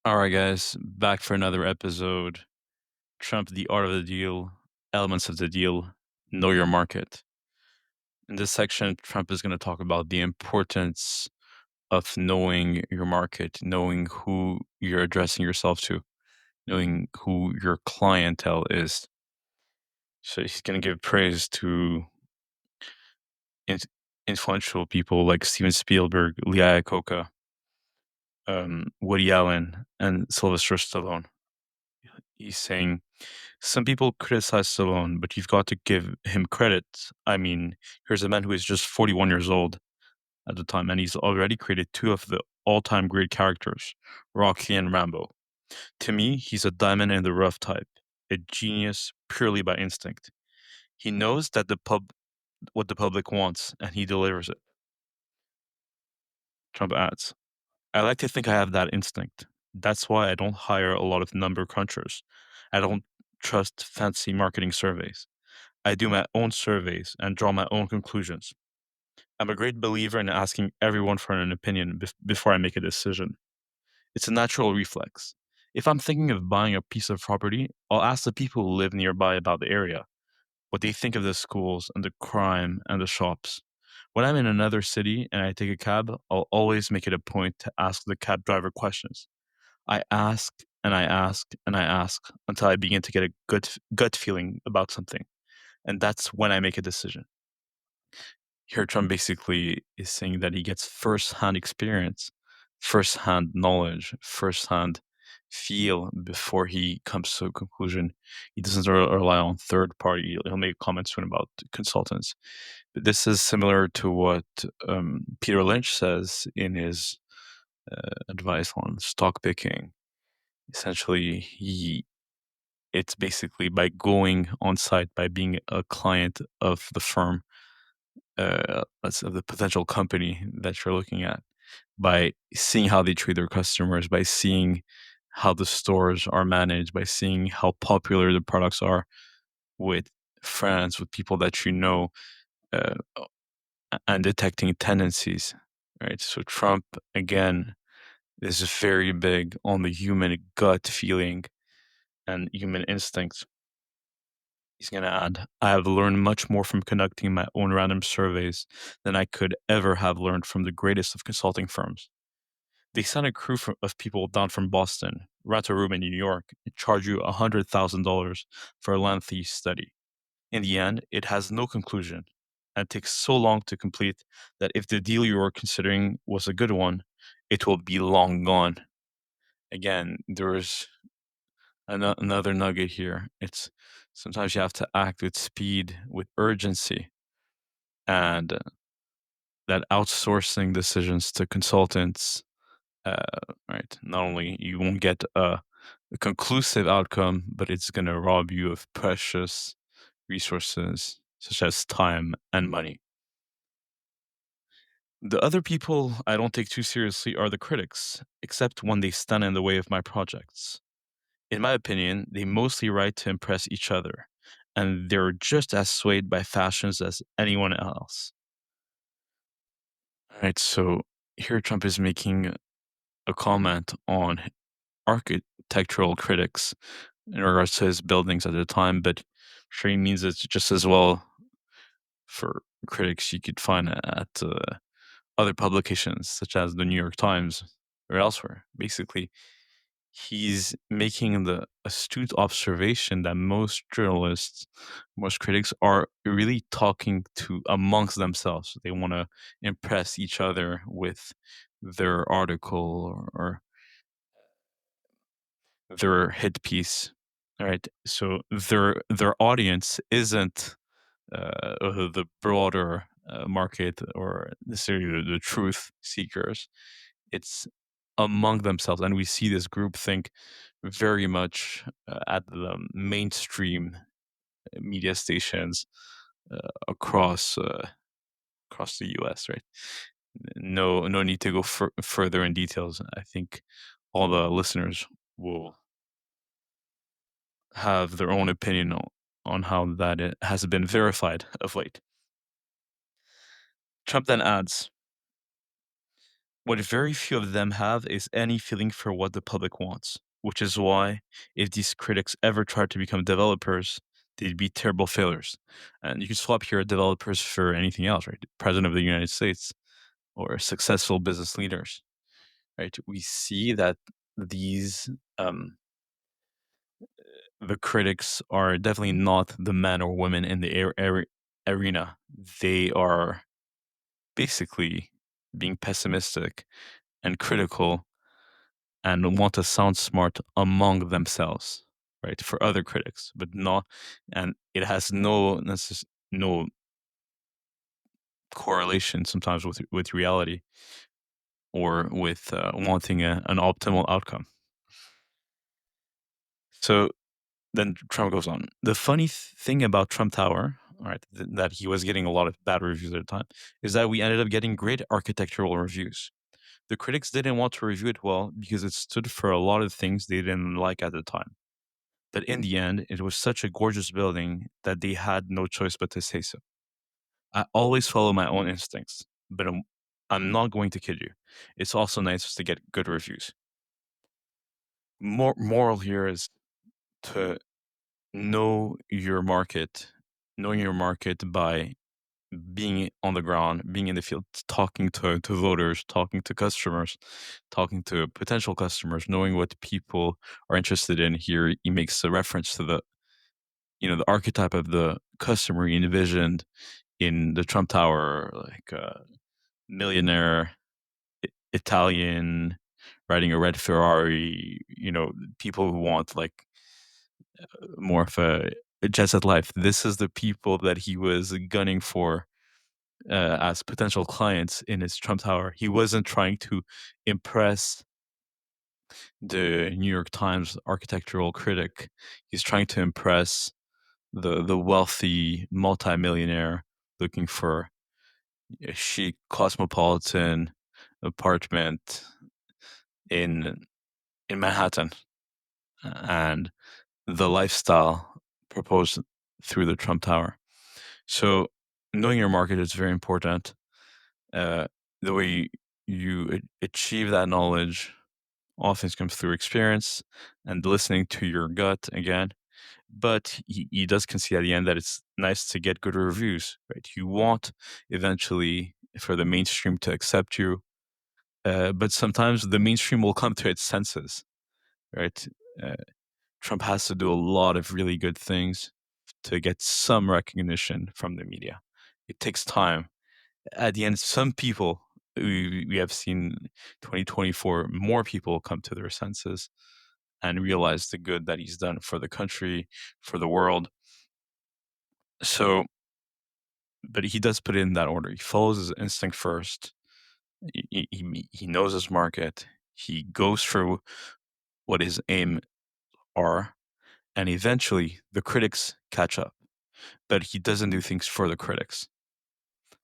All right, guys, back for another episode. Trump, the art of the deal, elements of the deal, know your market. In this section, Trump is going to talk about the importance of knowing your market, knowing who you're addressing yourself to, knowing who your clientele is. So he's going to give praise to in- influential people like Steven Spielberg, Lee Iacocca, Woody Allen, and Sylvester Stallone. He's saying some people criticize Stallone, but you've got to give him credit. I mean, here's a man who is just 41 years old at the time, and he's already created two of the all-time great characters, Rocky and Rambo. To me, he's a diamond in the rough type, a genius purely by instinct. He knows that what the public wants, and he delivers it. Trump adds, I like to think I have that instinct. That's why I don't hire a lot of number crunchers. I don't trust fancy marketing surveys. I do my own surveys and draw my own conclusions. I'm a great believer in asking everyone for an opinion before I make a decision. It's a natural reflex. If I'm thinking of buying a piece of property, I'll ask the people who live nearby about the area, what they think of the schools and the crime and the shops. When I'm in another city and I take a cab, I'll always make it a point to ask the cab driver questions. I ask and I ask and I ask until I begin to get a gut feeling about something. And that's when I make a decision. Here, Trump basically is saying that he gets firsthand experience, firsthand knowledge, firsthand feel before he comes to a conclusion. He doesn't rely on third party. He'll make comments soon about consultants. But this is similar to what Peter Lynch says in his advice on stock picking. Essentially, it's basically by going on site, by being a client of the firm, of the potential company that you're looking at, by seeing how they treat their customers, by seeing how the stores are managed, by seeing how popular the products are with friends, with people that you know, uh, and detecting tendencies. Right. So Trump again is very big on the human gut feeling and human instincts. He's going to add, I have learned much more from conducting my own random surveys than I could ever have learned from the greatest of consulting firms. They send a crew of people down from Boston, rent a room in New York, and charge you $100,000 for a lengthy study. In the end, it has no conclusion and takes so long to complete that if the deal you are considering was a good one, it will be long gone. Again, there is another nugget here. It's sometimes you have to act with speed, with urgency, and that outsourcing decisions to consultants, uh, right? Not only you won't get a conclusive outcome, but it's going to rob you of precious resources such as time and money. The other people I don't take too seriously are the critics, except when they stand in the way of my projects. In my opinion, they mostly write to impress each other, and they're just as swayed by fashions as anyone else. All right, so here Trump is making a comment on architectural critics in regards to his buildings at the time, but sure he means it's just as well for critics you could find at other publications such as the New York Times or elsewhere. Basically, he's making the astute observation that most journalists, most critics are really talking to amongst themselves. They want to impress each other with their article or their hit piece. All right. So their audience isn't the broader market or necessarily the truth seekers. It's among themselves, and we see this group think very much at the mainstream media stations across across the U.S. Right? No need to go further in details. I think all the listeners will have their own opinion on how that it has been verified of late. Trump then adds, What very few of them have is any feeling for what the public wants, which is why if these critics ever tried to become developers, they'd be terrible failures. And you can swap your developers for anything else, right? President of the United States or successful business leaders, right? We see that these um, the critics are definitely not the men or women in the arena. They are basically being pessimistic and critical and want to sound smart among themselves, right? For other critics, but not, and it has no correlation sometimes with reality or with wanting an optimal outcome. So then Trump goes on. The funny thing about Trump Tower, all right, that he was getting a lot of bad reviews at the time, is that we ended up getting great architectural reviews. The critics didn't want to review it well because it stood for a lot of things they didn't like at the time. But in the end, it was such a gorgeous building that they had no choice but to say so. I always follow my own instincts, but I'm not going to kid you. It's also nice to get good reviews. Moral here is to know your market, knowing your market by being on the ground, being in the field, talking to voters, talking to customers, talking to potential customers, knowing what people are interested in. Here, he makes a reference to the archetype of the customer he envisioned in the Trump Tower, like a millionaire Italian riding a red Ferrari, people who want like more of a jet set life. This is the people that he was gunning for as potential clients in his Trump Tower. He wasn't trying to impress the New York Times architectural critic. He's trying to impress the wealthy multimillionaire looking for a chic cosmopolitan apartment in Manhattan, and the lifestyle proposed through the Trump Tower. So knowing your market is very important. Uh, the way you achieve that knowledge often comes through experience and listening to your gut again. But he does concede at the end that it's nice to get good reviews, right? You want eventually for the mainstream to accept you, but sometimes the mainstream will come to its senses, right? Uh, Trump has to do a lot of really good things to get some recognition from the media. It takes time. At the end, some people we have seen 2024, more people come to their senses and realize the good that he's done for the country, for the world. So, but he does put it in that order. He follows his instinct first. He knows his market. He goes for what his aim are, and eventually the critics catch up. But he doesn't do things for the critics.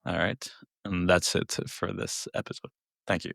All right, and that's it for this episode. Thank you.